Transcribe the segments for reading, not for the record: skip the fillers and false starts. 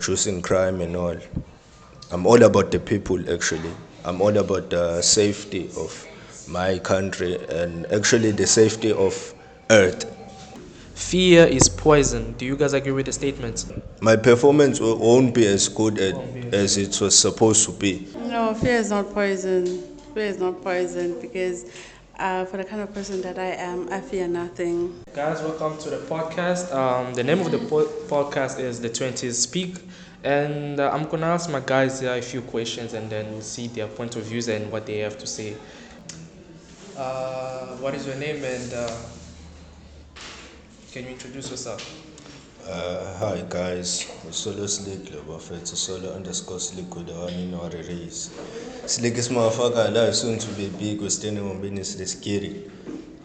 choosing crime and all. I'm all about the people actually. I'm all about the safety of my country and actually the safety of Earth. Fear is poison. Do you guys agree with the statement? My performance won't be as good as it was supposed to be. No, fear is not poison. Fear is not poison because for the kind of person that I am, I fear nothing. Guys, welcome to the podcast. The name of the podcast is The 20s Speak. And I'm going to ask my guys here a few questions and then we'll see their point of views and what they have to say. What is your name and can you introduce yourself? Hi guys, solo slick bafethu solo underscore slick with the one in our race. Slick is motherfucker live soon to be big, we're standing on business is scary.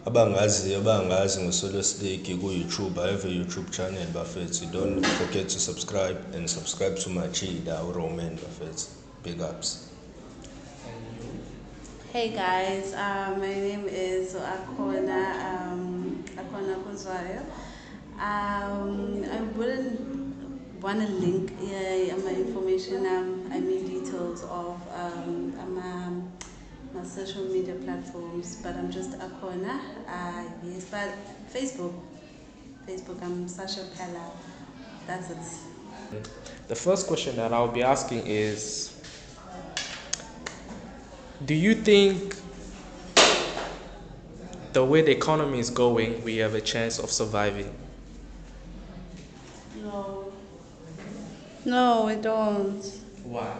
Abangazi ngosolo slick ku-YouTube, I have a YouTube channel bafethu. Don't forget to subscribe to my chida Roman bafethu. Big ups. Hey guys, my name is Akona Kuzwayo. I wouldn't want to link my information, I mean details of my social media platforms, but I'm just Akona. Yes, but Facebook, I'm Sasha Pella. That's it. The first question that I'll be asking is, do you think the way the economy is going, we have a chance of surviving? No. No, we don't. Why?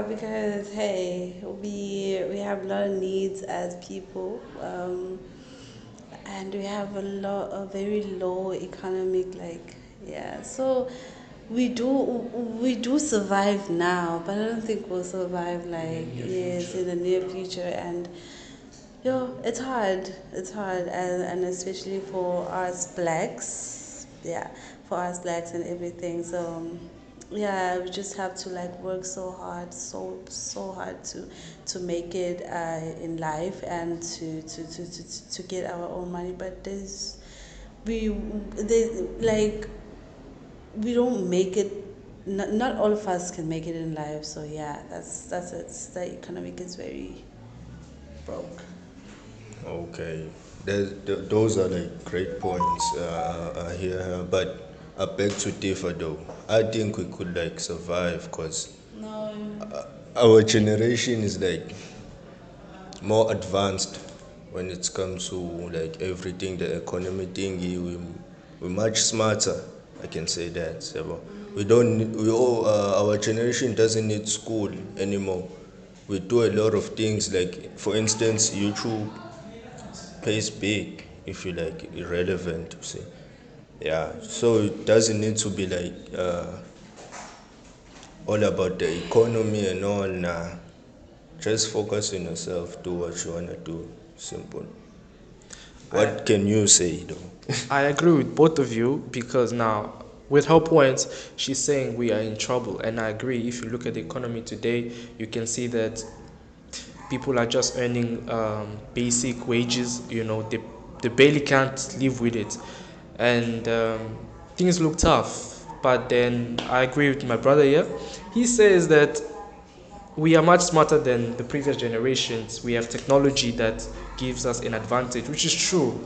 Because hey, we have a lot of needs as people, and we have a very low economic yeah. So we do survive now, but I don't think we'll survive yes in the near future. And it's hard. It's hard, and especially for us blacks. Yeah, for us blacks and everything. So, yeah, we just have to work so hard, so hard to make it in life and to get our own money. But we there's we don't make it. Not all of us can make it in life. So yeah, that's it. The economic is very broke. Okay, those are great points here, but I beg to differ though. I think we could survive because No. our generation is more advanced when it comes to everything, the economy thingy. We're much smarter. I can say that. So we don't. We all our generation doesn't need school anymore. We do a lot of things for instance, YouTube pays big if you irrelevant. You see, yeah. So it doesn't need to be all about the economy and all. Nah, just focus on yourself. Do what you wanna do. Simple. What can you say though? I agree with both of you because now, with her points, she's saying we are in trouble, and I agree. If you look at the economy today, you can see that people are just earning basic wages. They barely can't live with it, and things look tough. But then I agree with my brother here. He says that we are much smarter than the previous generations. We have technology that gives us an advantage, which is true,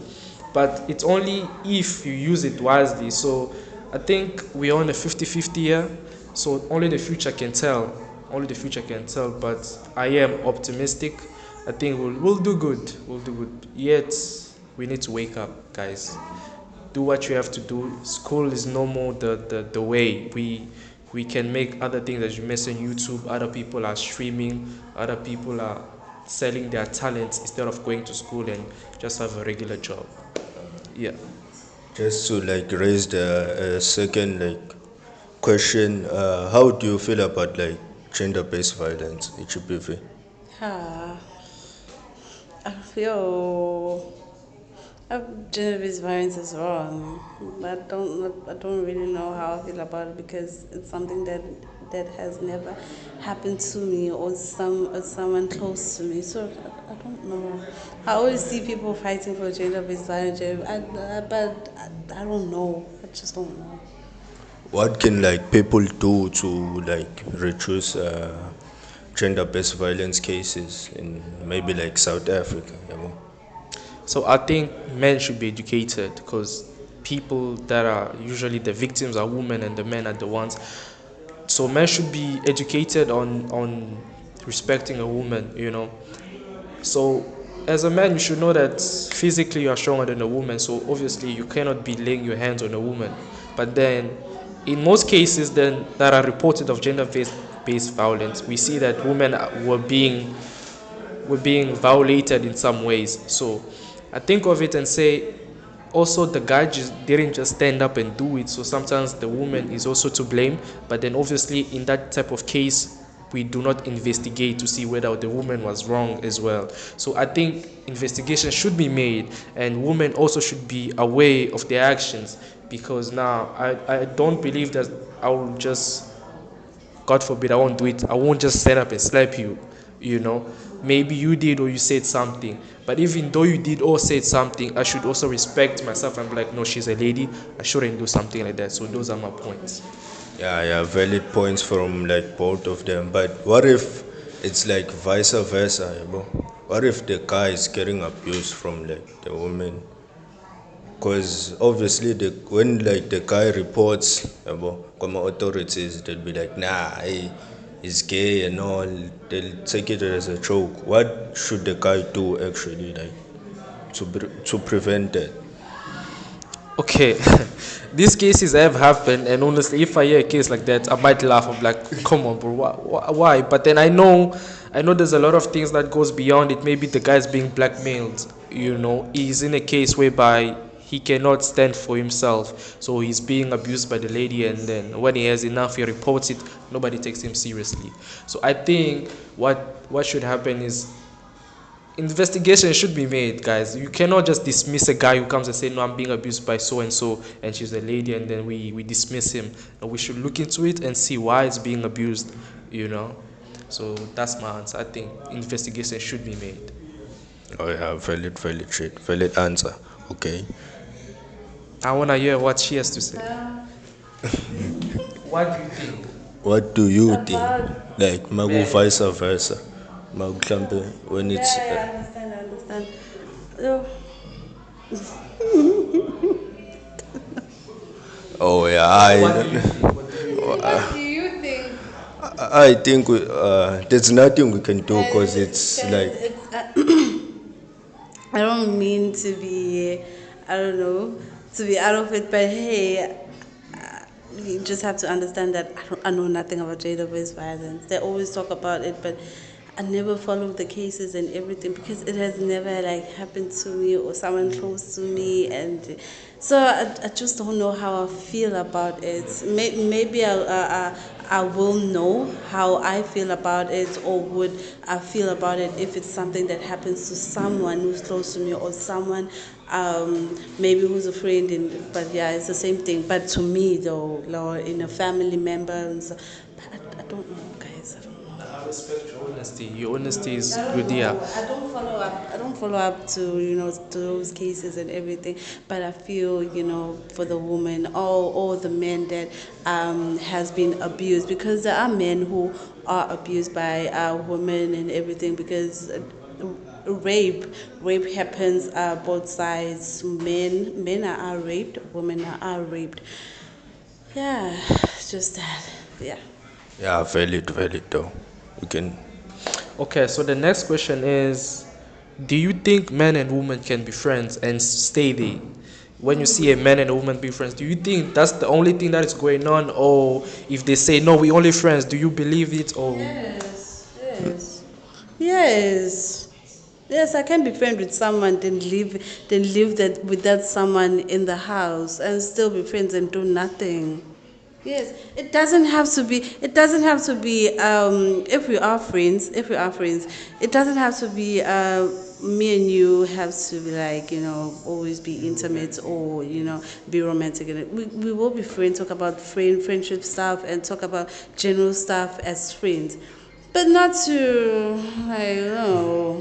but it's only if you use it wisely. So I think we're on a 50-50 year, so only the future can tell. Only the future can tell, but I am optimistic. I think we'll do good. We'll do good. Yet, we need to wake up, guys. Do what you have to do. School is no more the way. We can make other things, as you mentioned, YouTube. Other people are streaming. Other people are selling their talents instead of going to school and just have a regular job. Yeah. Just to raise the second question, how do you feel about gender-based violence, HPV? Ah, I feel gender-based violence is wrong. I don't really know how I feel about it because it's something that has never happened to me or someone close to me. So I don't know. I always see people fighting for gender-based violence, but I don't know. I just don't know. What can like people do to like reduce gender-based violence cases in maybe like South Africa? You know? So I think men should be educated because people that are usually the victims are women and the men are the ones. So men should be educated on respecting a woman, you know. So as a man, you should know that physically you are stronger than a woman. So obviously you cannot be laying your hands on a woman. But then, in most cases, then that are reported of gender-based violence, we see that women were being violated in some ways. So I think of it and say also the guy just didn't just stand up and do it. So sometimes the woman is also to blame. But then obviously in that type of case, we do not investigate to see whether the woman was wrong as well. So I think investigation should be made and women also should be aware of their actions because now I don't believe that I will just, God forbid, I won't do it. I won't just stand up and slap you, you know. Maybe you did or you said something. But even though you did or said something, I should also respect myself and be like, no, she's a lady. I shouldn't do something like that. So those are my points. Yeah, yeah, valid points from like both of them. But what if it's like vice versa, you know? What if the guy is getting abused from like the woman? Because obviously, when like the guy reports about come authorities, they'll be like, nah, hey, he's gay and all. They'll take it as a joke. What should the guy do actually, like, to prevent that? Okay, these cases have happened, and honestly, if I hear a case like that, I might laugh. I'm like, "Come on, bro, why?" But then I know, there's a lot of things that goes beyond it. Maybe the guy's being blackmailed. You know, he's in a case whereby he cannot stand for himself, so he's being abused by the lady, and then when he has enough, he reports it. Nobody takes him seriously. So I think what should happen is investigation should be made, guys. You cannot just dismiss a guy who comes and say, no, I'm being abused by so and so and she's a lady, and then we dismiss him. No, we should look into it and see why it's being abused, you know. So that's my answer. I think investigation should be made. Oh yeah, valid shit, valid answer. Okay. I want to hear what she has to say. What do you think? What do you think? About Like, magu vice versa. Magu mhlambe when yeah, it's yeah, I understand. Oh, oh yeah, What do you think? What do you think? what do you think? I think there's nothing we can do because it's like It's I don't mean to be, I don't know, to be out of it, but hey, you just have to understand that I know nothing about gender-based violence. They always talk about it, but I never follow the cases and everything because it has never like happened to me or someone close to me, and so I just don't know how I feel about it. Maybe I will know how I feel about it, or would I feel about it if it's something that happens to someone who's close to me or someone maybe who's a friend. But yeah, it's the same thing. But to me, though, in a family member, and so, I don't know, guys. I don't know. I respect your honesty. Your honesty is I don't good, yeah. know. I don't follow up. I don't follow up to to those cases and everything. But I feel for the woman or the men that has been abused, because there are men who are abused by women and everything, because rape happens both sides. Men are raped. Women are raped. Yeah, just that. Yeah. yeah, valid though. We can. Okay, so the next question is, do you think men and women can be friends and stay there? When you see a man and a woman be friends, do you think that's the only thing that is going on? Or if they say, no, we only friends, do you believe it? Or Yes. Yes, I can be friends with someone, then live that with that someone in the house and still be friends and do nothing. Yes, it doesn't have to be. It doesn't have to be. If we are friends, it doesn't have to be. Me and you have to be like always be intimate, or be romantic. And we will be friends. Talk about friendship stuff and talk about general stuff as friends, but not to like no.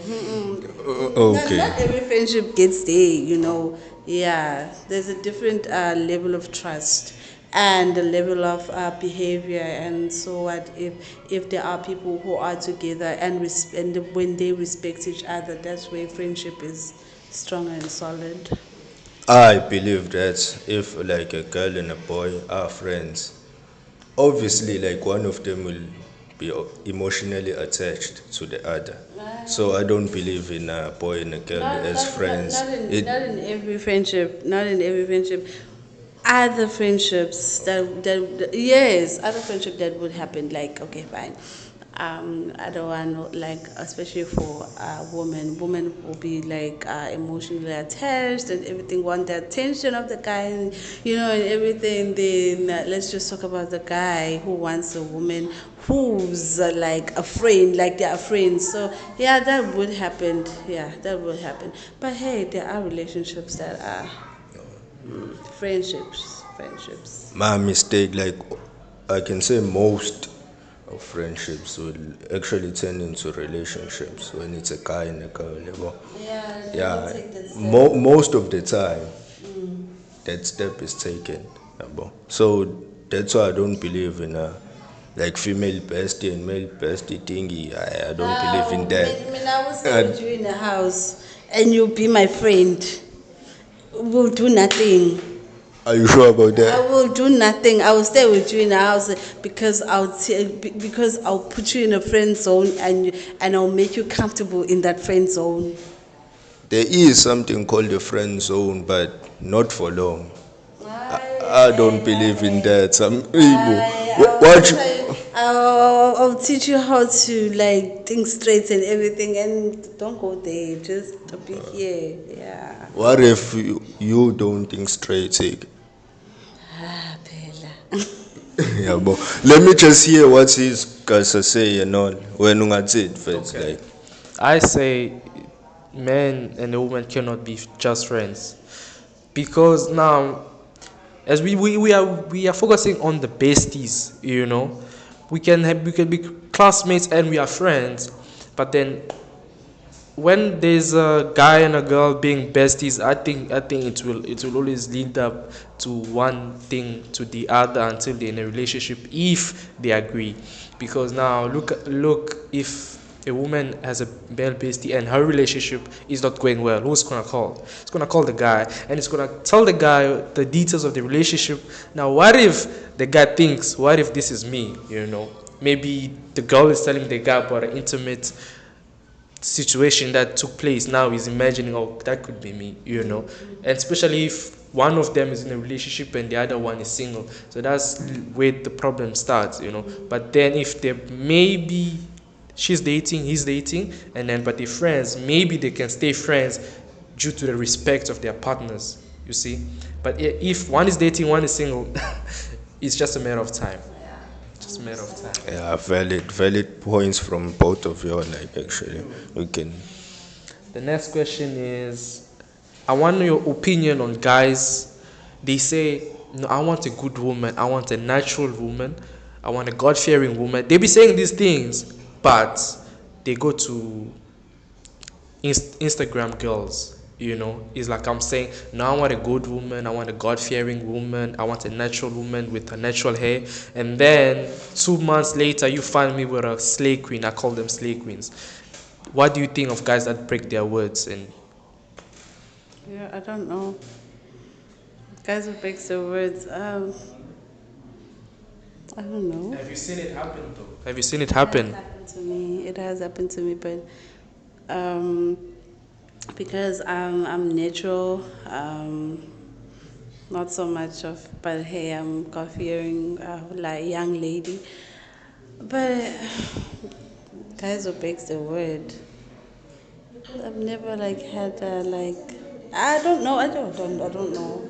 Okay. Not every friendship gets there. Yeah, there's a different level of trust and the level of behavior. And so what if there are people who are together and and when they respect each other, that's where friendship is strong and solid. I believe that if like a girl and a boy are friends, obviously like one of them will be emotionally attached to the other. So I don't believe in a boy and a girl as friends. Not in every friendship. Not in every friendship. Other friendships that yes, other friendship that would happen. Like okay, fine. I don't want like especially for women. Women will be like emotionally attached and everything. Want the attention of the guy, and everything. Then let's just talk about the guy who wants a woman who's like a friend, like they are friends. So yeah, that would happen. Yeah, that would happen. But hey, there are relationships that are friendships. My mistake, like I can say most of friendships will actually turn into relationships when it's a guy and a girl. Yeah, they will Yeah, take that step. most of the time that step is taken. So that's why I don't believe in a like female bestie and male bestie thingy. I don't believe in Now, that. I will stay And with you in the house and you'll be my friend. We'll do nothing. are you sure about I that? will do nothing. I will stay with you in the house because because I'll put you in a friend zone and I'll make you comfortable in that friend zone. There is something called the friend zone, but not for long. I don't believe in that. Some people, what? I'll teach you how to like think straight and everything, and don't go there. Just be here. Yeah. What if you don't think straight? Phela. Yeah, but let me just hear what his guys are saying and all. When it first, Okay. like I say man and a woman cannot be just friends because now as we are focusing on the besties, we can be classmates and we are friends, but then when there's a guy and a girl being besties, I think it will always lead up to one thing to the other until they're in a relationship if they agree. Because now look, if a woman has a male bestie and her relationship is not going well, who's gonna call? It's gonna call the guy and it's gonna tell the guy the details of the relationship. Now what if the guy thinks, what if this is me? Maybe the girl is telling the guy about an intimate situation that took place. Now he's imagining, oh, that could be me. And especially if one of them is in a relationship and the other one is single, so that's where the problem starts. But then if they maybe she's dating, he's dating, and then but they're friends, maybe they can stay friends due to the respect of their partners, you see. But if one is dating, one is single, it's just a matter of time. Just a matter of time. yeah, valid points from both of you. Like actually, we can. The next question is, I want your opinion on guys. They say, no, I want a good woman. I want a natural woman. I want a God fearing woman. They be saying these things, but they go to Instagram girls. It's like I'm saying, no, I want a good woman. I want a God fearing woman. I want a natural woman with a natural hair. And then 2 months later, you find me with a slay queen. I call them slay queens. What do you think of guys that break their words and Yeah, I don't know. Guys who breaks their words. I don't know. have you seen it happen though? Have you seen it It has happen? happened to me. It has happened to me, but um, because I'm natural, not so much of. But hey, I'm God-fearing, like young lady. But guys who breaks their word. I've never like had like I don't know. I don't know.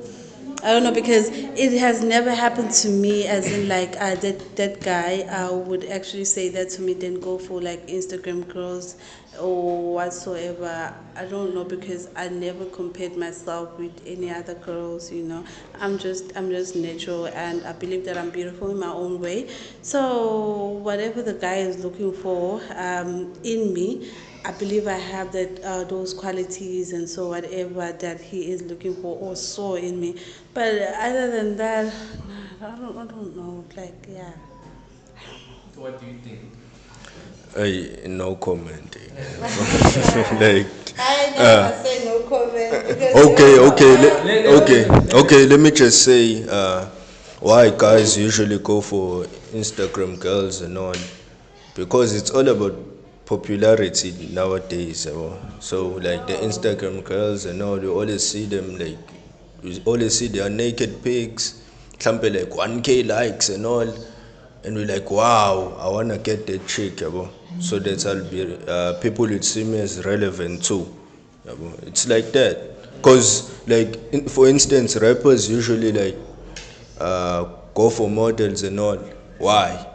I don't know because it has never happened to me. As in like that guy would actually say that to me. Then go for like Instagram girls or whatsoever. I don't know because I never compared myself with any other girls. I'm just natural and I believe that I'm beautiful in my own way. So whatever the guy is looking for in me. I believe I have that those qualities and so whatever that he is looking for or saw in me. But other than that, I don't know. Like, yeah. What do you think? No commenting. Like, I uh, never say no comment because okay, okay, you're. okay. Let me just say, why guys usually go for Instagram girls and all, because it's all about popularity nowadays. So like the Instagram girls and all, you always see them like, you always see their naked pics, something like 1K likes and all, and we're like, wow, I wanna get that chick, so that I'll be people will see me as relevant too. It's like that. Cause like for instance, rappers usually like go for models and all. Why?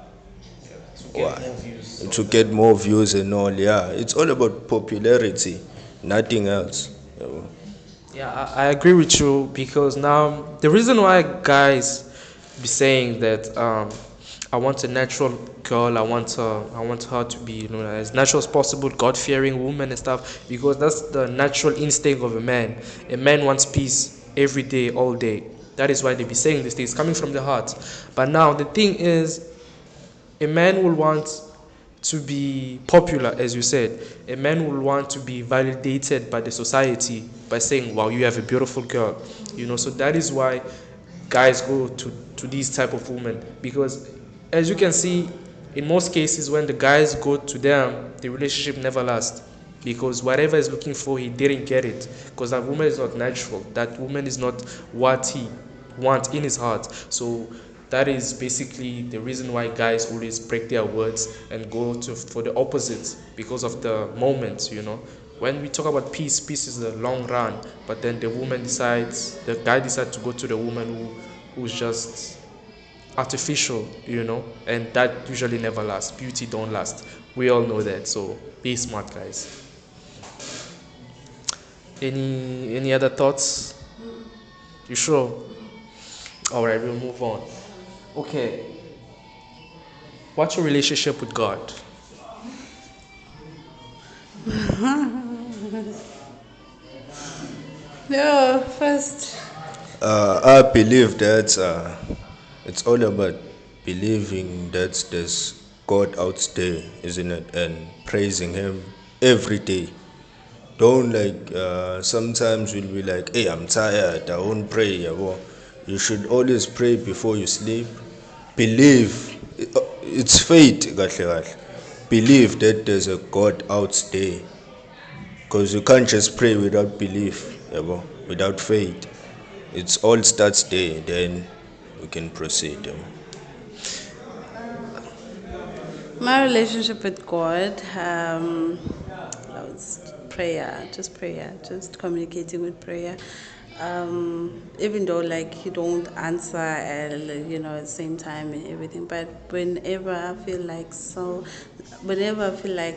To get Why? more views. To get more views and all. Yeah, it's all about popularity, nothing else. Yeah, I agree with you because now the reason why guys be saying that I want a natural girl, I want her to be as natural as possible, God fearing woman and stuff because that's the natural instinct of a man. A man wants peace every day, all day. That is why they be saying these things coming from the heart. But now the thing is, a man will want to be popular, as you said. A man will want to be validated by the society by saying, wow, you have a beautiful girl. So that is why guys go to these type of women. Because as you can see, in most cases when the guys go to them, the relationship never lasts. Because whatever he's looking for, he didn't get it. Because that woman is not natural. That woman is not what he wants in his heart. So that is basically the reason why guys always break their words and go for the opposite because of the moment. When we talk about peace is the long run, but then the guy decides to go to the woman who's just artificial, and that usually never lasts. Beauty don't last. We all know that. So be smart, guys. Any other thoughts? You sure? All right, we'll move on. Okay, what's your relationship with God? No, first. I believe that it's all about believing that there's God out there, isn't it? And praising Him every day. Don't like, sometimes you'll be like, hey, I'm tired, I won't pray. You should always pray before you sleep. Believe, it's faith, kahle kahle. Believe that there's a God out there. Because you can't just pray without belief, without faith. It's all starts there, then we can proceed. My relationship with God, that was prayer, just communicating with prayer. Even though like he don't answer at the same time and everything, but whenever I feel like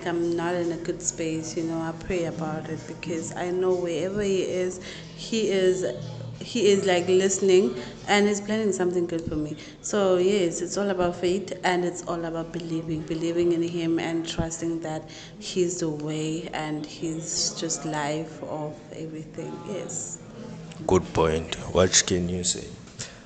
I'm not in a good space, I pray about it because I know wherever he is he is like listening and is planning something good for me. So yes, it's all about faith and it's all about believing in him and trusting that he's the way and he's just life of everything. Yes. Good point. What can you say?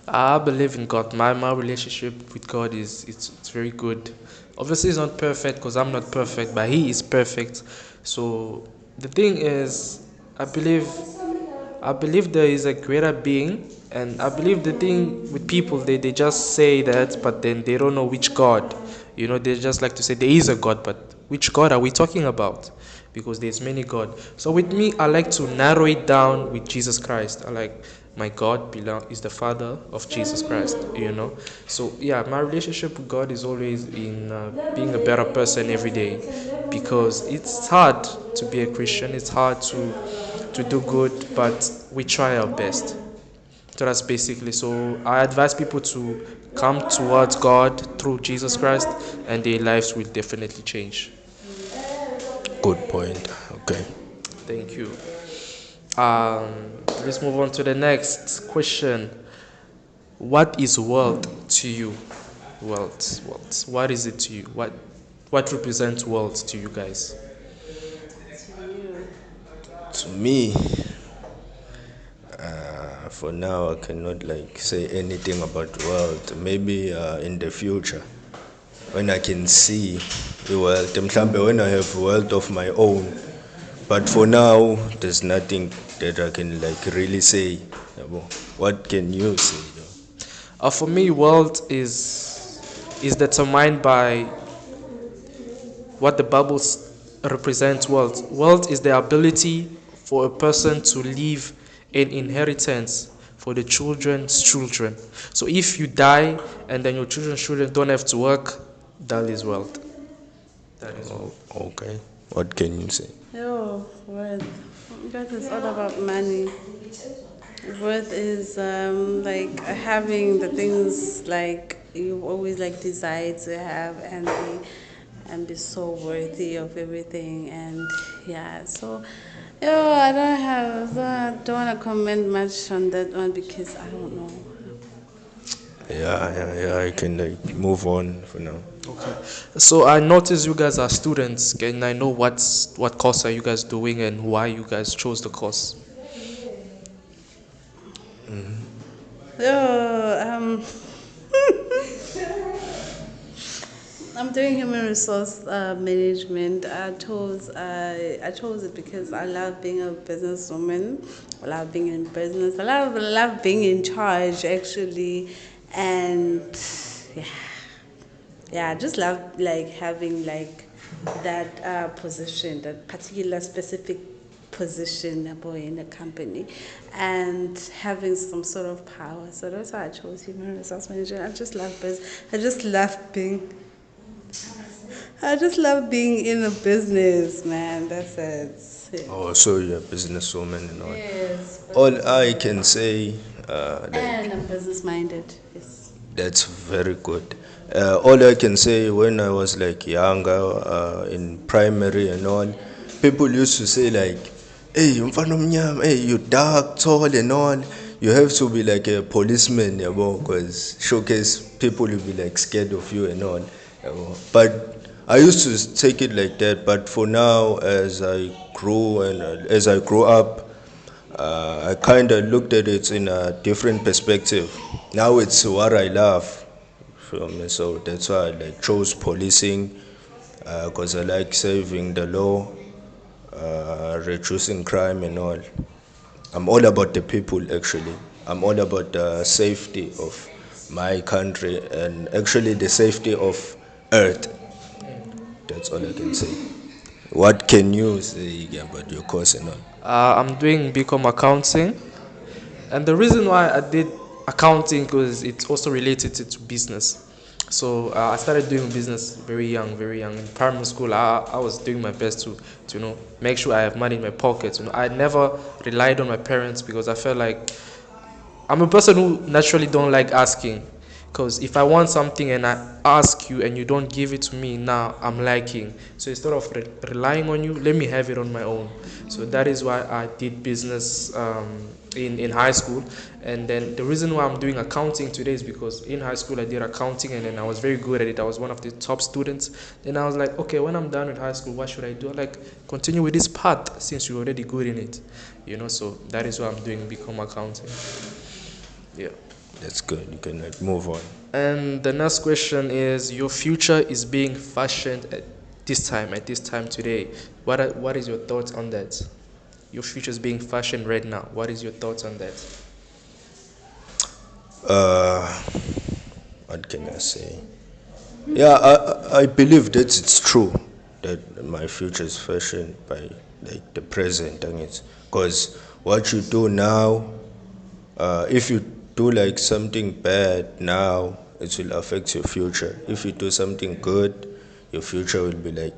I believe in God. My relationship with God it's very good. Obviously, it's not perfect because I'm not perfect, but He is perfect. So the thing is, I believe I believe there is a greater being, and I believe the thing with people they just say that, but then they don't know which God. They just like to say there is a God, but which God are we talking about? Because there's many God. So with me, I like to narrow it down with Jesus Christ. I like my God is the Father of Jesus Christ. So yeah, my relationship with God is always in being a better person every day, because it's hard to be a Christian. It's hard to do good, but we try our best. So that's basically. So I advise people to come towards God through Jesus Christ, and their lives will definitely change. Good point. Okay. Thank you. Let's move on to the next question. What is wealth to you? Wealth. What is it to you? What represents wealth to you guys? To you. To me, for now I cannot like say anything about wealth. Maybe in the future when I can see the wealth, mhlambe when I have wealth of my own. But for now, there's nothing that I can like really say. Yabo. What can you say? For me, wealth is determined by what the Bible represents wealth. Wealth is the ability for a person to leave an inheritance for the children's children. So if you die and then your children's children don't have to work, that is wealth. That is wealth. Okay. What can you say? Yo, worth. That is all about money. Worth is like having the things like you always like desire to have and be so worthy of everything and yeah. So, yo, I don't want to comment much on that one because I don't know. Yeah. I can like move on for now. Okay. So I noticed you guys are students. Can I know what course are you guys doing and why you guys chose the course? Yo, I'm doing human resource management. I chose it because I love being a businesswoman. I love being in business. I love being in charge actually, and yeah, I just love like having like that position, that particular specific position in a company, and having some sort of power. So that's why I chose human resource management. I just love business. I just love being in a business, man. That's it. Yeah. Oh, so you're a businesswoman and all. Yes. All I can say, like, And I'm business minded. Yes. that's very good. All I can say, when I was like younger, in primary and all, people used to say like, "Hey, mfana mnyama, hey, you dark, tall and all. You have to be like a policeman, because showcase people will be like scared of you and all." But I used to take it like that. But for now, as I grew and as I grew up, I kind of looked at it in a different perspective. Now it's what I love. Feel me? So that's why I like chose policing, because I like saving the law, reducing crime and all. I'm all about the people actually. I'm all about the safety of my country and actually the safety of Earth. That's all I can say. What can you say about your course and all? I'm doing BCom accounting, and the reason why I did accounting because it's also related to business. So I started doing business very young, very young. In primary school, I was doing my best to make sure I have money in my pocket. I never relied on my parents because I felt like I'm a person who naturally don't like asking. Because if I want something and I ask you and you don't give it to me, now I'm liking. So instead of relying on you, let me have it on my own. So that is why I did business in high school. And then the reason why I'm doing accounting today is because in high school I did accounting and then I was very good at it. I was one of the top students. Then I was like, okay, when I'm done with high school, what should I do? Like, continue with this path since you're already good in it. So that is why I'm doing BCom accounting. Yeah. That's good. You can like move on. And the next question is: your future is being fashioned at this time today. What is your thoughts on that? Your future is being fashioned right now. What is your thoughts on that? Uh, what can I say? Yeah, I believe that it's true that my future is fashioned by like the present, because what you do now, if you do like something bad now, it will affect your future. If you do something good, your future will be like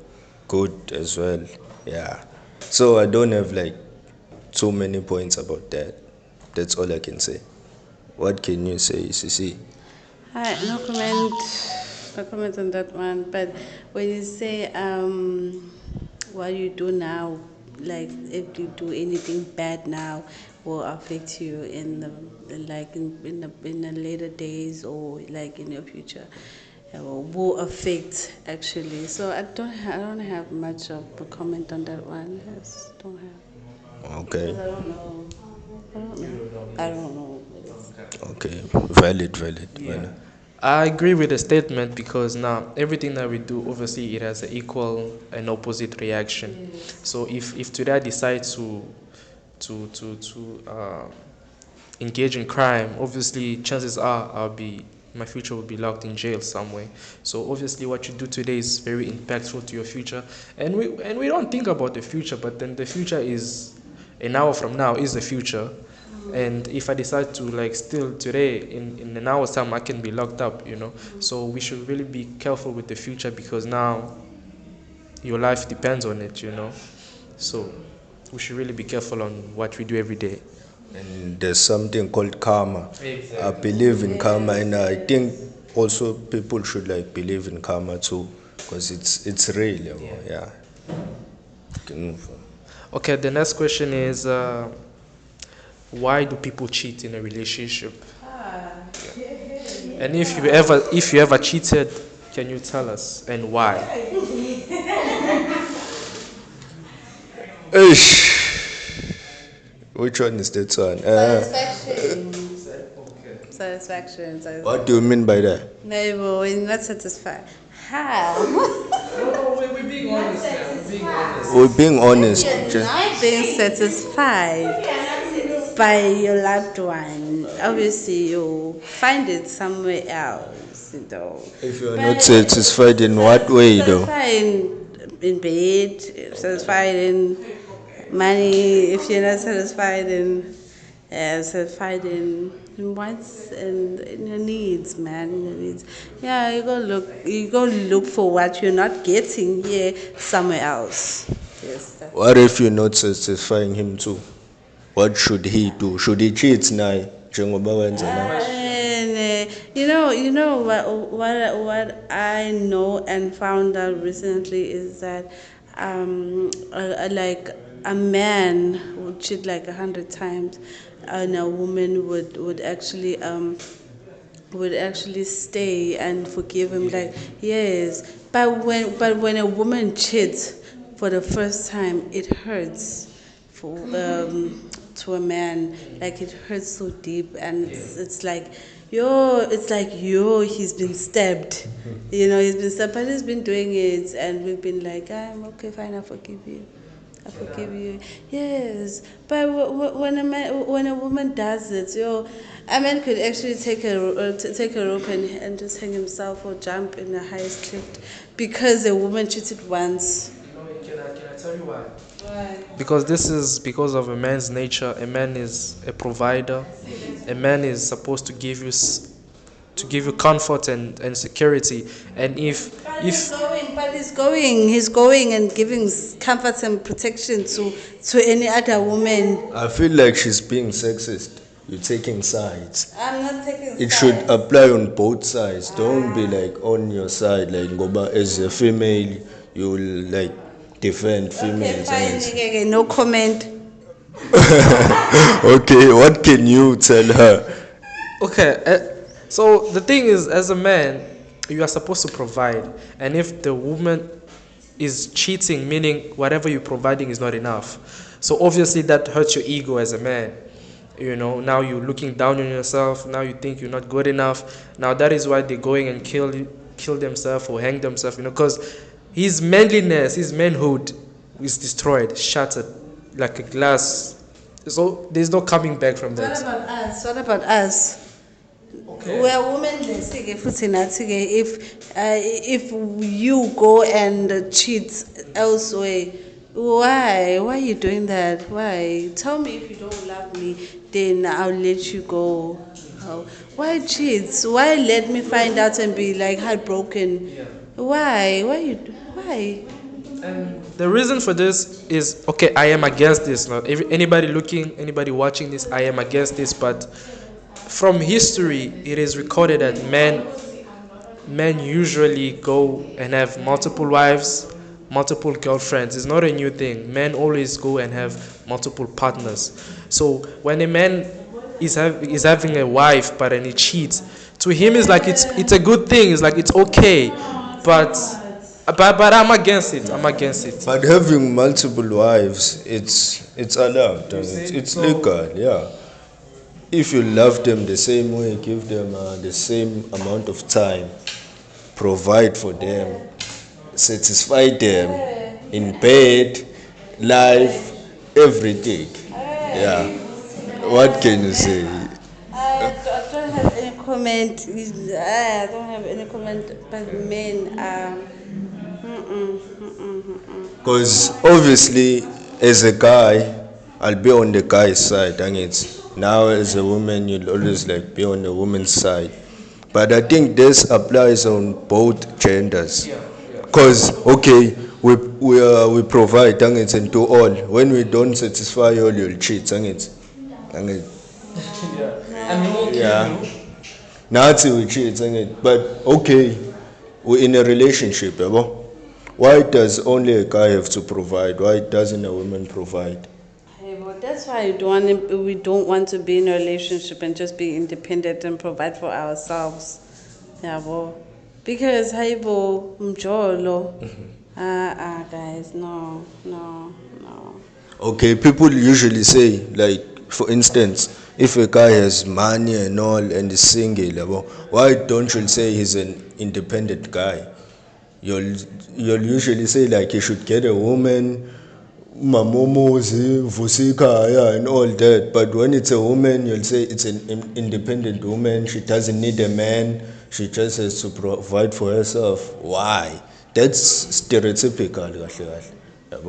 good as well. Yeah. So I don't have like too many points about that. That's all I can say. What can you say, Sisi? Hi, no comment. No comment on that one. But when you say what you do now, like if you do anything bad now, will affect you in the later days or like in your future, will affect actually. So I don't have much of a comment on that one. Yes, don't have. Okay. I don't know. I don't know. Okay, valid, valid. Yeah. I agree with the statement because now everything that we do, obviously, it has an equal and opposite reaction. So if today I decide to engage in crime, obviously chances are my future will be locked in jail somewhere. So obviously what you do today is very impactful to your future, and we don't think about the future, but then the future is an hour from now is the future. And if I decide to like still today in an hour's time I can be locked up, you know. So we should really be careful with the future because now your life depends on it, you know. So we should really be careful on what we do every day. And there's something called karma. Exactly. I believe in karma, and I think also people should like believe in karma too, because it's real. Yeah. You can move on. Okay, the next question is why do people cheat in a relationship? And if you ever cheated, can you tell us and why? Ish. Which one is that one? Satisfaction. Satisfaction. What do you mean by that? No, but we're not satisfied. How? No, we're being honest now. We're being honest. We're being honest. You're not being satisfied by your loved one. Obviously, you find it somewhere else, you know. If you're not satisfied, in what way though? Satisfied in bed, satisfied in money. If you're not satisfied in wants and in your needs, man, in your needs. Yeah, you go look for what you're not getting here somewhere else. Yes. What if you're not satisfying him too? What should he do? Should he cheat now? Njengoba wenza na? And you know what I know and found out recently is that like a man would cheat like 100 times, and a woman would actually stay and forgive him. Like yes, but when a woman cheats for the first time, it hurts for to a man. Like it hurts so deep, and it's like yo, he's been stabbed. You know, he's been stabbed, but he's been doing it, and we've been like, I'm okay, fine, I forgive you. I forgive you. Yes, but when a woman does it, a man could actually take a rope and just hang himself or jump in the highest cliff because a woman cheated once. Can I tell you why? Why? Because this is because of a man's nature. A man is a provider. A man is supposed to give you comfort and security. And if he's going and giving comfort and protection to any other woman. I feel like she's being sexist. You're taking sides. I'm not taking It sides. should apply on both sides. Don't be like on your side. Like ngoba as a female, you will like defend Okay, females. fine, okay, no comment. Okay, what can you tell her? okay, so the thing is, as a man, you are supposed to provide, and if the woman is cheating, meaning whatever you're providing is not enough, so obviously that hurts your ego as a man. You know, now you're looking down on yourself. Now you think you're not good enough. Now that is why they're going and kill themselves or hang themselves. You know, because his manliness, his manhood, is destroyed, shattered, like a glass. So there's no coming back from What that. about us? What about us? Okay. We're women. If you go and cheat elsewhere, why? Why are you doing that? Why? Tell me if you don't love me, then I'll let you go. Why cheat? Why let me find out and be like heartbroken? Why? Why? And the reason for this is okay. I am against this. Not anybody watching this. I am against this. But from history, it is recorded that men usually go and have multiple wives, multiple girlfriends. It's not a new thing. Men always go and have multiple partners. So when a man is having a wife but then he cheats, to him it's like it's a good thing. It's like it's okay, but I'm against it. I'm against it. But having multiple wives, it's allowed. And it's legal. Yeah. if you love them the same way, give them the same amount of time, provide for them, satisfy them in bed, life, everything. Yeah. What can you say? I don't have any comment. I don't have any comment. But men, Because obviously, as a guy, I'll be on the guy's side, and it's now as a woman, you'll always like be on the woman's side. But I think this applies on both genders. Because okay, we provide, and it's into all. When we don't satisfy all, you'll cheat, and it yeah. Nazi we cheat, but okay, we're in a relationship, yabo. Why does only a guy have to provide? Why doesn't a woman provide? hey, well, that's why we don't want to be in a relationship and just be independent and provide for ourselves. Yeah, well, because hey, bo, mjolo. Guys, no, no, no. Okay, people usually say, like, for instance, if a guy has money and all and is single, yabo, why don't you say he's an independent guy? You'll usually say like he should get a woman, mamomozi, vusikaya, and all that. But when it's a woman, you'll say it's an independent woman. She doesn't need a man. She just has to provide for herself. Why? That's stereotypical. Yabo. I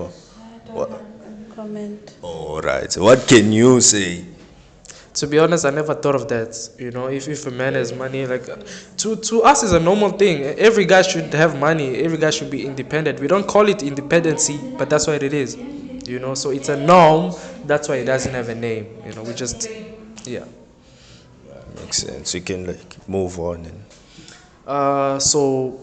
don't have any comment. All right. What can you say? To be honest, I never thought of that. You know, if a man has money, like to us is a normal thing. Every guy should have money. Every guy should be independent. We don't call it independency, but that's what it is. You know, so it's a norm. That's why it doesn't have a name. You know, we just yeah. Makes sense. You can like move on and. So,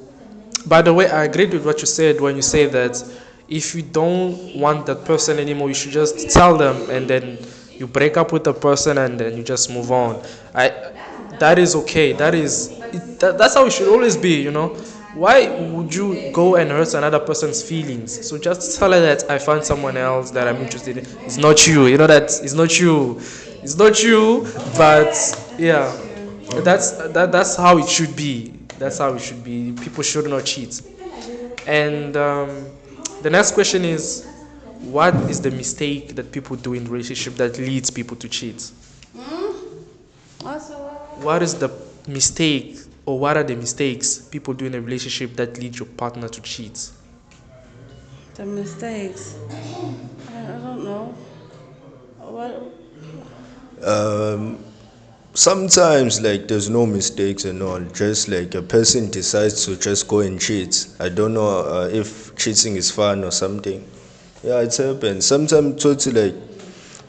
by the way, I agreed with what you said when you say that if you don't want that person anymore, you should just tell them, and then you break up with the person, and then you just move on. That is okay. That's how it should always be. You know, why would you go and hurt another person's feelings? So just tell her that I found someone else that I'm interested in. It's not you. You know that it's not you. It's not you. But yeah, that's how it should be. That's how it should be. People should not cheat. And the next question is, what is the mistake that people do in relationship that leads people to cheat? Also, What is the mistake, or what are the mistakes people do in a relationship that lead your partner to cheat? the mistakes. I don't know. What? Sometimes like there's no mistakes and all, just like a person decides to just go and cheat. I don't know if cheating is fun or something. Yeah, it's happened sometimes. Totally, like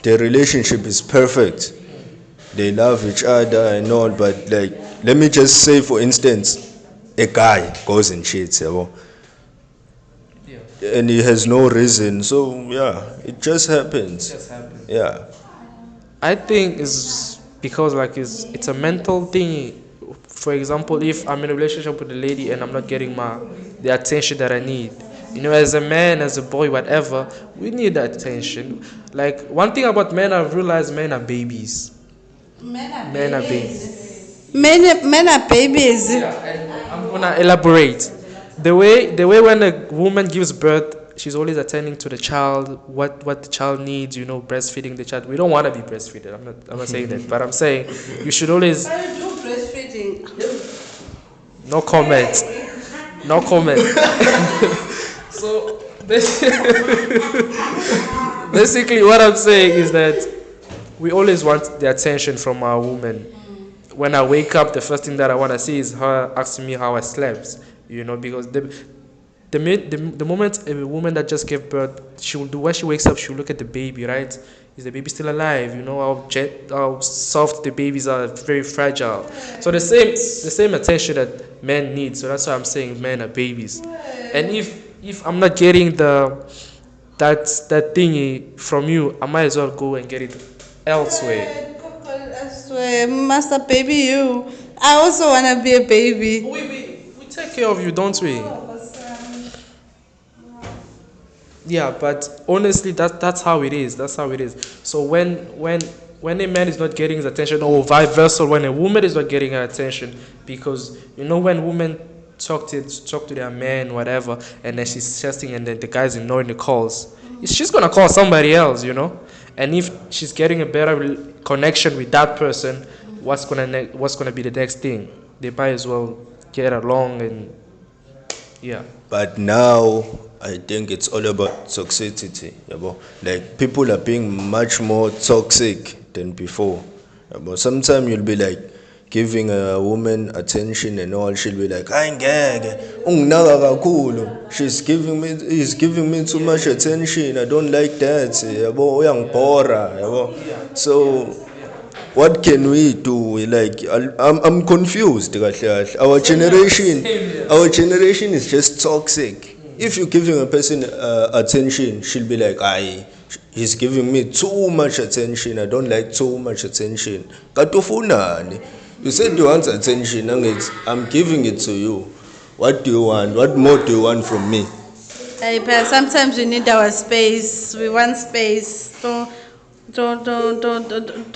the relationship is perfect, they love each other and all, but like let me just say for instance, a guy goes and cheats, and he has no reason, so yeah, it just happens. Yeah. I think it's because like it's a mental thing. For example, if I'm in a relationship with a lady and I'm not getting the attention that I need, you know, as a man, as a boy, whatever, we need that attention. Like one thing about men, I've realized men are babies. Men are babies. Men are babies. Yeah, and I'm gonna elaborate. The way when a woman gives birth, she's always attending to the child, what the child needs, you know, breastfeeding the child. We don't want to be breastfeeded. I'm not saying that, but I'm saying you should always. I do breastfeeding. No comment. No comment. So basically, what I'm saying is that we always want the attention from our woman. When I wake up, the first thing that I want to see is her asking me how I slept. You know, because the moment a woman that just gave birth, she will do when she wakes up, she'll look at the baby, right? Is the baby still alive? You know how soft the babies are, very fragile. So the same attention that men need. So that's why I'm saying men are babies. And if I'm not getting that thingy from you, I might as well go and get it elsewhere. I swear, master baby, you. I also wanna be a baby. We take care of you, don't we? Yeah, but honestly, that's how it is. That's how it is. So when when a man is not getting his attention, or vice versa, when a woman is not getting her attention, because when women talk to their man, whatever, and then she's testing, and then the guy's ignoring the calls, she's gonna call somebody else. And if she's getting a better connection with that person, what's gonna be the next thing? They might as well get along, and yeah. But now I think it's all about toxicity. Like people are being much more toxic than before. But sometimes you'll be like giving a woman attention and all, she'll be like, "Ay ngeke, unginaka kakhulu. He's giving me too much attention. I don't like that. Uyangibora." So what can we do? Like I'm confused. Our generation is just toxic. If you're giving a person attention, she'll be like, "I, he's giving me too much attention. I don't like too much attention." Katofunani. You said you want attention, and I'm giving it to you. What do you want? What more do you want from me? Hey, but sometimes we need our space. We want space. Don't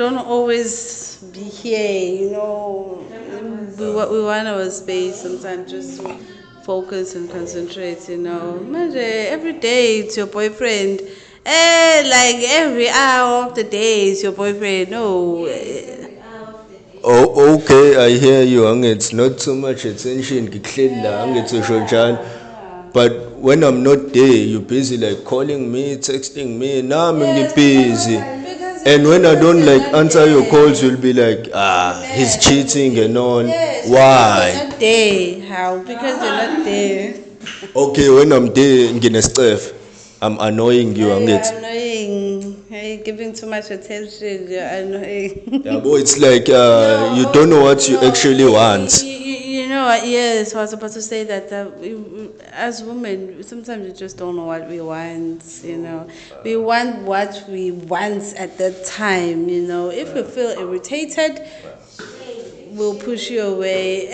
always be here. We want our space sometimes, just to focus and concentrate. Imagine every day it's your boyfriend. Like every hour of the day is your boyfriend. No. Oh, okay, I hear you. It's not too much attention. But when I'm not there, you're busy like calling me, texting me. Now I'm busy. And when I don't like answer your calls, you'll be like, he's cheating and all. Why? You're not there. How? Because you're not there. Okay, when I'm there, I'm annoying you. You're annoying. You're giving too much attention. You're annoying. Yeah, boy, it's like you don't know what you actually want. Yes, I was about to say that as women, sometimes we just don't know what we want. We want what we want at that time. If we feel irritated, we'll push you away.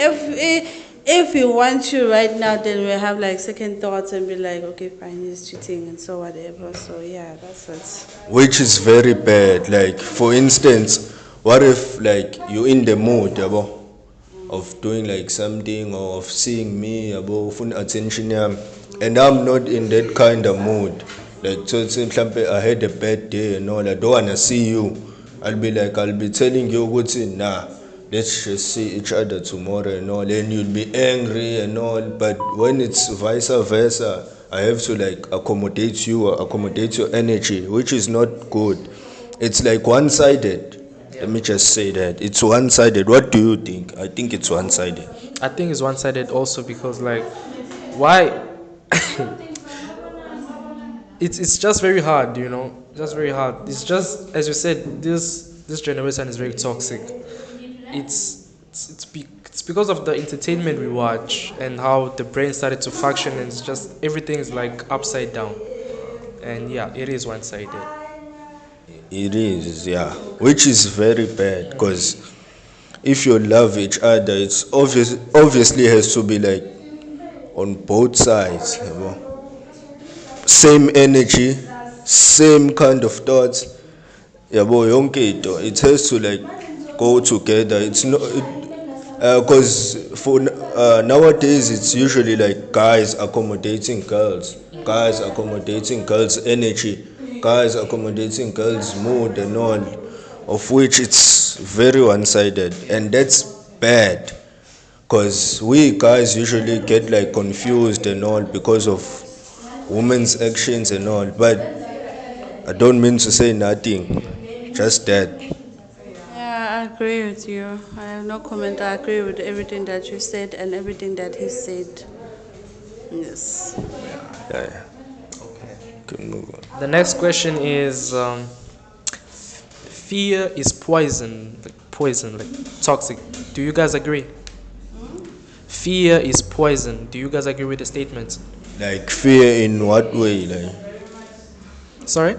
If we want you right now, then we'll have like second thoughts and be like, okay, fine, he's cheating and so whatever. So yeah, that's it. Which is very bad. Like, for instance, what if like you're in the mood of doing like something, or of seeing me phone attention, and I'm not in that kind of mood. Like, so I had a bad day and all, I don't wanna see you. I'll be telling you what's in now. Let's just see each other tomorrow and all, and you'll be angry and all. But when it's vice versa, I have to like accommodate you or accommodate your energy, which is not good. It's like one-sided. Let me just say that it's one-sided. What do you think? I think it's one-sided. I think it's one-sided also because, like, why? It's just very hard, just very hard. It's just, as you said, this generation is very toxic. It's because of the entertainment we watch and how the brain started to function, and it's just everything is like upside down. And yeah, it is one-sided. It is, yeah, which is very bad, because if you love each other, it's obviously has to be like on both sides. Same energy, same kind of thoughts. It has to like go together. It's not because for nowadays it's usually like guys accommodating girls energy, guys accommodating girls mood and all, of which it's very one-sided, and that's bad, because we guys usually get like confused and all because of women's actions and all. But I don't mean to say nothing, just that. Yeah, I agree with you. I have no comment. I agree with everything that you said and everything that he said. Yes. Yeah. Can move on. The next question is, fear is poison, like toxic. Do you guys agree? Fear is poison. Do you guys agree with the statement? Like fear in what way? Sorry?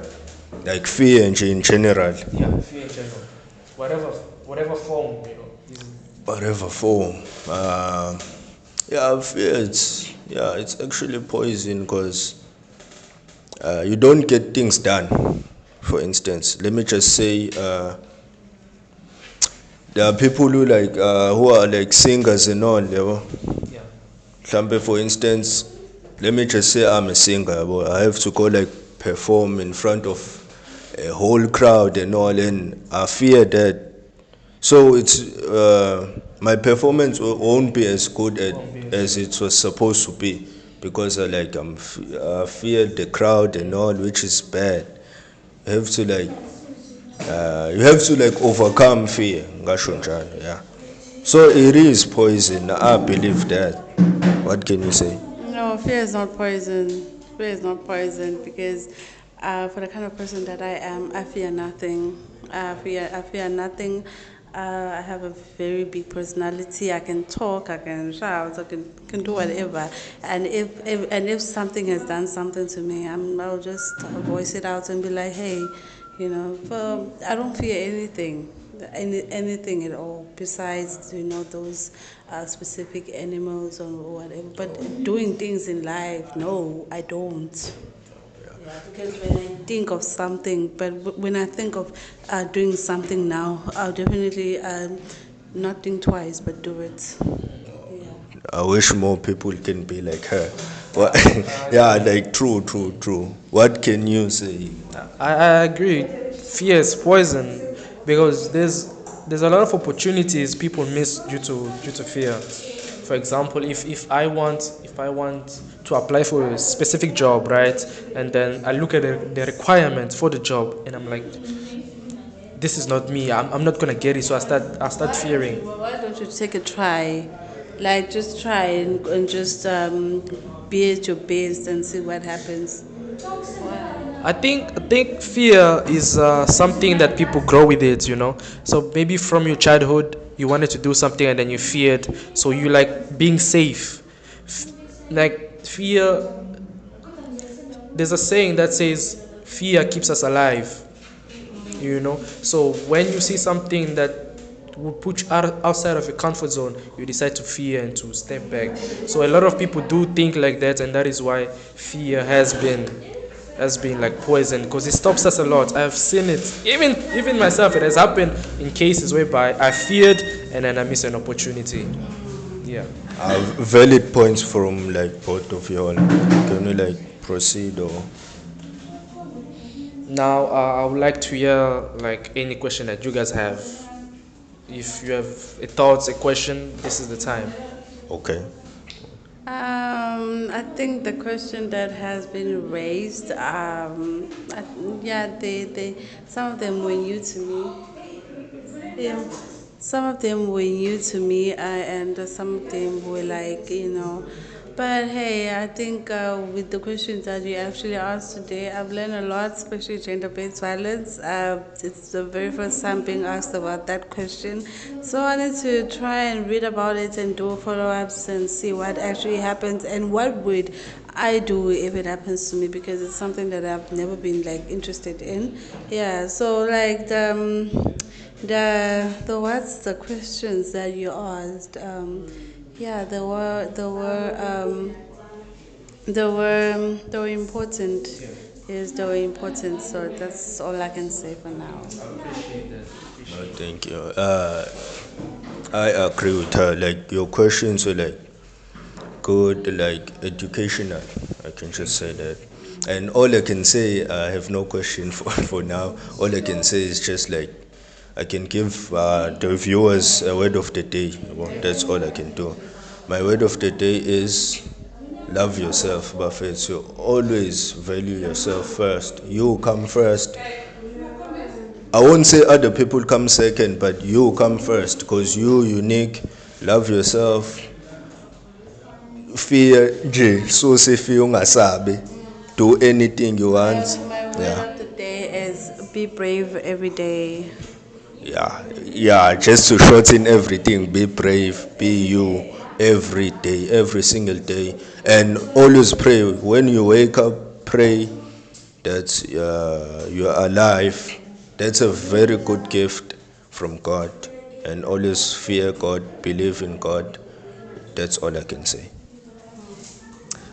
Like fear in general. Yeah, fear in general. Whatever form, Whatever form. Fear. It's actually poison, because you don't get things done. For instance, let me just say, there are people who are like singers and all, yabo. Yeah. Mhlambe, for instance, let me just say I'm a singer, yabo. I have to go like perform in front of a whole crowd and all, and I fear that. So it's my performance won't be as good Won't be as it was supposed to be because I fear the crowd and all, which is bad. You have to like overcome fear. Ngasho njalo, yeah. So it is poison. I believe that. What can you say? No, fear is not poison. Fear is not poison because for the kind of person that I am, I fear nothing. I fear nothing. I have a very big personality. I can talk, I can shout, can do whatever. And if something has done something to me, I'll just voice it out and be like, hey, I don't fear anything. Anything at all besides those specific animals or whatever, but doing things in life, no, I don't. Yeah, because when I think of something, but when I think of doing something now, I'll definitely not think twice but do it. Yeah. I wish more people can be like her. What? Yeah, like true. What can you say? I agree. Fear is poison because there's a lot of opportunities people miss due to fear. For example, if I want to apply for a specific job, right, and then I look at the requirements for the job, and I'm like, this is not me. I'm not gonna get it. So I start fearing. Why don't you take a try? Like, just try and just be at your best and see what happens. I think fear is something that people grow with it. So maybe from your childhood you wanted to do something and then you feared, so you like being safe. Like fear, there's a saying that says fear keeps us alive. So when you see something that will put you outside of your comfort zone, you decide to fear and to step back. So a lot of people do think like that, and that is why fear has been like poison, because it stops us a lot. I've seen it, even myself. It has happened in cases whereby I feared and then I missed an opportunity. Yeah. Valid points from like both of you all. Can you like proceed or? Now I would like to hear like any question that you guys have. If you have a thoughts, a question, this is the time. Okay. I think the question that has been raised, yeah, some of them were new to me. Yeah, some of them were new to me, and some of them were like. But hey, I think with the questions that you actually asked today, I've learned a lot, especially gender-based violence. It's the very first time being asked about that question. So I wanted to try and read about it and do follow-ups and see what actually happens and what would I do if it happens to me, because it's something that I've never been like interested in. Yeah, so like the what's the questions that you asked? Yeah, they were important. Yes, they were important. So that's all I can say for now. No, thank you. I agree with her. Like your questions were like good, like educational. I can just say that. And all I can say, I have no question for now. All I can say is just like I can give the viewers a word of the day. Well, that's all I can do. My word of the day is love yourself, Buffett. So always value yourself first. You come first. I won't say other people come second, but you come first because you unique. Love yourself. Fear J. So say fear ungasabi. Do anything you want. My word Yeah. of the day is be brave every day. Yeah, just to shorten everything, be brave, be you every day, every single day, and always pray. When you wake up, pray that you're alive. That's a very good gift from God, and always fear God, believe in God. That's all I can say.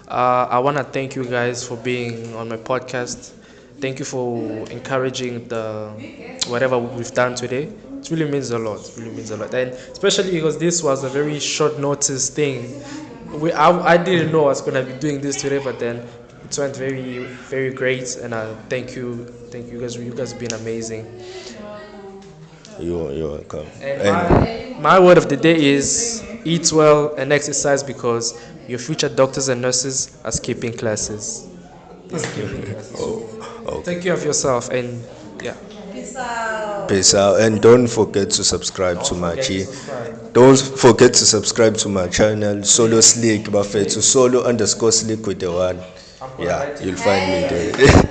I want to thank you guys for being on my podcast. Thank you for encouraging the whatever we've done today. It really means a lot. It really means a lot, and especially because this was a very short notice thing. I didn't know I was gonna be doing this today, but then it went very great, and thank you guys. You guys have been amazing. You're welcome. And And my word of the day is eat well and exercise because your future doctors and nurses are skipping classes. They're skipping classes. okay. Take care of yourself and yeah. Peace out. Peace out. And don't forget to subscribe to my Forget to channel. subscribe. Don't forget to subscribe to my channel, Solo Slick, Buffet to Solo_Slick with the one. Yeah, you'll find me there.